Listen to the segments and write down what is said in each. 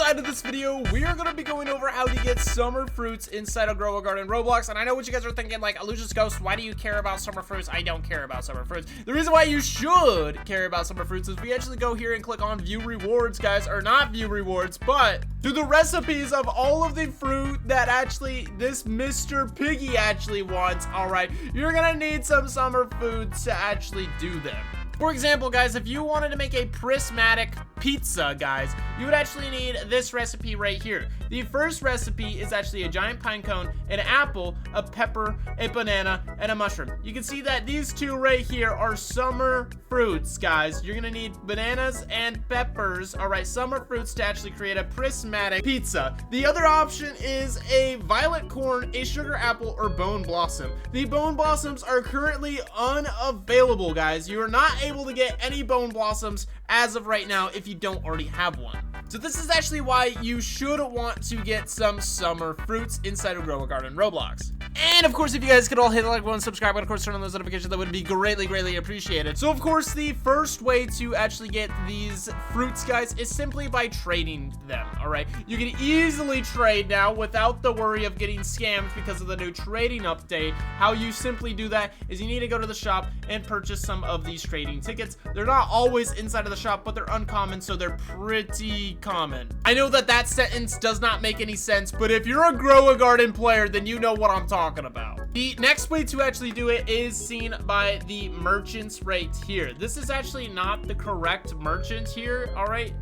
inside of this video, we are going to be going over how to get summer fruits inside of Grow a Garden Roblox. And I know what you guys are thinking, like, Illusion's Ghost, why do you care about summer fruits? I don't care about summer fruits. The reason why you should care about summer fruits is we actually go here and click on view rewards, guys, or not view rewards, but do the recipes of all of the fruit that actually this Mr. Piggy actually wants. All right, you're going to need some summer foods to actually do them. For example, guys, if you wanted to make a prismatic pizza, guys, you would actually need this recipe right here. The first recipe is actually a giant pine cone, an apple, a pepper, a banana, and a mushroom. You can see that these two right here are summer fruits, guys. You're gonna need bananas and peppers, all right, summer fruits to actually create a prismatic pizza. The other option is a violet corn, a sugar apple, or bone blossom. The bone blossoms are currently unavailable, guys. You are not able to get any bone blossoms as of right now if you don't already have one. So this is actually why you should want to get some summer fruits inside of Grow a Garden Roblox. And of course, if you guys could all hit the like button, subscribe, and of course turn on those notifications, that would be greatly appreciated. So of course, the first way to actually get these fruits, guys, is simply by trading them, all right? You can easily trade now without the worry of getting scammed because of the new trading update. How you simply do that is you need to go to the shop and purchase some of these trading tickets. They're not always inside of the shop, but they're uncommon, so they're pretty common. I know that that sentence does not make any sense, but if you're a Grow a Garden player, then you know what I'm talking about. The next way to actually do it is seen by the merchants right here. This is actually not the correct merchant here, all right?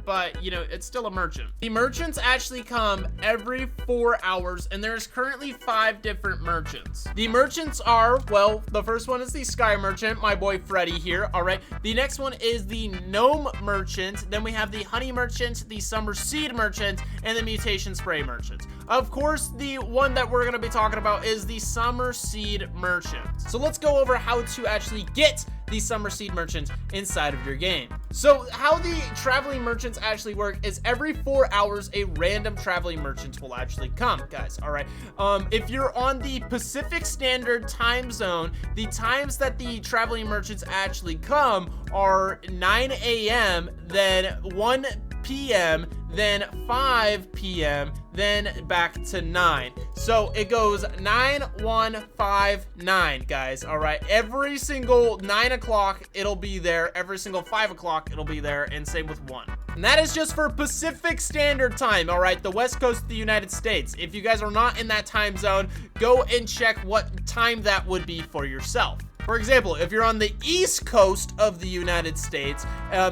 But, you know, it's still a merchant. The merchants actually come every 4 hours, and there's currently 5 different merchants. The merchants are, well, the first one is the Sky Merchant, my boy Freddy here, all right? The next one is the Gnome Merchant. Then we have the Honey Merchant, the Summer Seed Merchant, and the Mutation Spray Merchant. Of course, the one that we're going to be talking about is the Summer Seed Merchant. So let's go over how to actually get the Summer Seed Merchant inside of your game. So how the traveling merchants actually work is every 4 hours, a random traveling merchant will actually come, guys, all right? If you're on the Pacific Standard Time Zone, the times that the traveling merchants actually come are 9 a.m., then 1 p.m., then 5 p.m., then back to 9. So it goes 9, 1, 5, 9, guys, all right? Every single 9 o'clock, it'll be there. Every single 5 o'clock, it'll be there, and same with 1. And that is just for Pacific Standard Time, all right? The West Coast of the United States. If you guys are not in that time zone, go and check what time that would be for yourself. For example, if you're on the East Coast of the United States,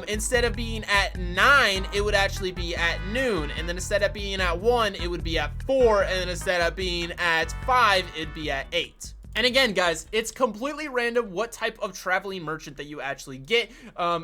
instead of being at 9, it would actually be at noon. And then instead of being at 1, it would be at 4. And then instead of being at 5, it'd be at 8. And again, guys, it's completely random what type of traveling merchant that you actually get.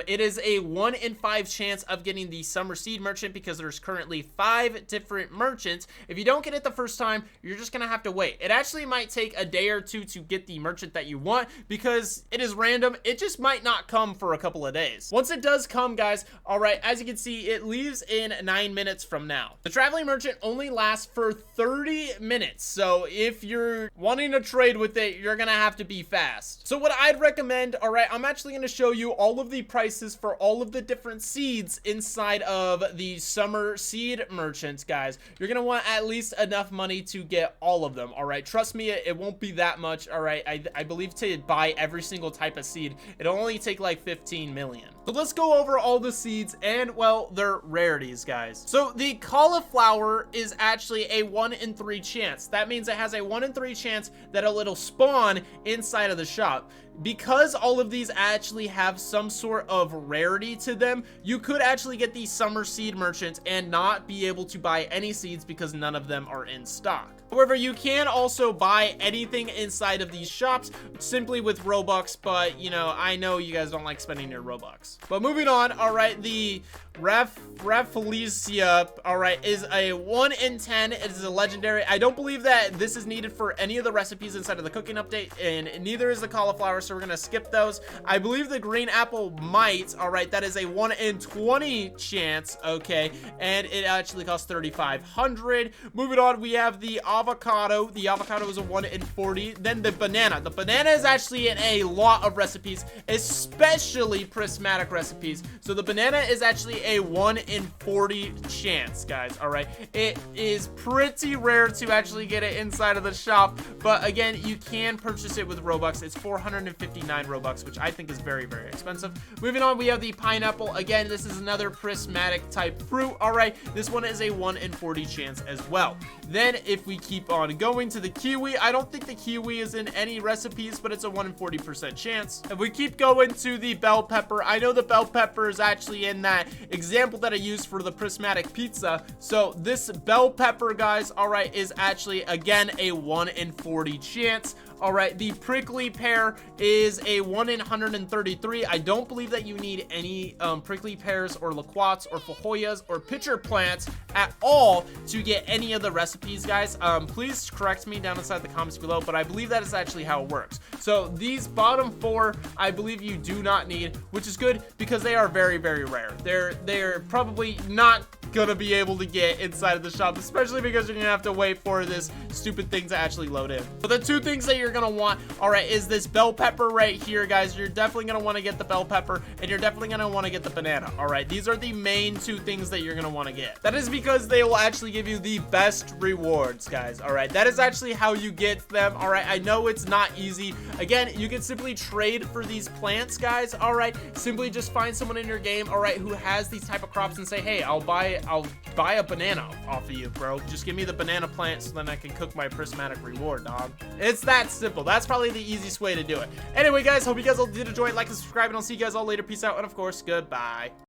It is a 1 in 5 chance of getting the Summer Seed Merchant because there's currently 5 different merchants. If you don't get it the first time, you're just gonna have to wait. It actually might take a day or two to get the merchant that you want because it is random. It just might not come for a couple of days. Once it does come, guys, all right, as you can see, it leaves in 9 minutes from now. The traveling merchant only lasts for 30 minutes. So if you're wanting to trade with it, you're gonna have to be fast. So what I'd recommend, all right, I'm actually gonna show you all of the prices for all of the different seeds inside of the Summer Seed Merchants, guys. You're gonna want at least enough money to get all of them, all right? Trust me, it won't be that much, all right? I believe to buy every single type of seed, it'll only take like 15 million. So let's go over all the seeds and, well, their rarities, guys. So the cauliflower is actually a 1 in 3 chance. That means it has a 1 in 3 chance that it'll spawn inside of the shop. Because all of these actually have some sort of rarity to them, you could actually get the Summer Seed Merchant and not be able to buy any seeds because none of them are in stock. However, you can also buy anything inside of these shops simply with Robux, but, you know, I know you guys don't like spending your Robux. But moving on, all right, the Rafflesia, all right, is a 1 in 10. It is a legendary. I don't believe that this is needed for any of the recipes inside of the cooking update, and neither is the cauliflower, so we're gonna skip those. I believe the green apple might, all right, that is a 1 in 20 chance, okay, and it actually costs 3,500. Moving on, we have the avocado. The avocado is a 1 in 40. Then the banana. The banana is actually in a lot of recipes, especially prismatic recipes. So the banana is actually a 1 in 40 chance, guys. All right, it is pretty rare to actually get it inside of the shop, but again, you can purchase it with Robux. It's 459 Robux, which I think is very, very expensive. Moving on, we have the pineapple. Again, this is another prismatic type fruit. All right, this one is a 1 in 40 chance as well. Then if we keep on going to the kiwi, I don't think the kiwi is in any recipes, but it's a 1 in 40% chance. If we keep going to the bell pepper, I know the bell pepper is actually in that example that I used for the prismatic pizza. So this bell pepper, guys, all right, is actually again a 1 in 40 chance. All right, the prickly pear is a 1 in 133. I don't believe that you need any prickly pears or loquats or fajoyas or pitcher plants at all to get any of the recipes, guys. Please correct me down inside the comments below, but I believe that is actually how it works. So these bottom 4, I believe you do not need, which is good because they are very, very rare. They're probably not gonna be able to get inside of the shop, especially because you're gonna have to wait for this stupid thing to actually load in. But the 2 things that you're gonna want, all right, is this bell pepper right here, guys. You're definitely gonna want to get the bell pepper, and you're definitely gonna want to get the banana. All right, these are the main 2 things that you're gonna want to get. That is because they will actually give you the best rewards, guys. All right, that is actually how you get them. All right, I know it's not easy. Again, you can simply trade for these plants, guys. All right, simply just find someone in your game, all right, who has these type of crops and say, hey, I'll buy a banana off of you, bro. Just give me the banana plant so then I can cook my prismatic reward, dog. It's that simple. That's probably the easiest way to do it. Anyway, guys, hope you guys all did enjoy it. Like and subscribe, and I'll see you guys all later. Peace out, and of course, goodbye.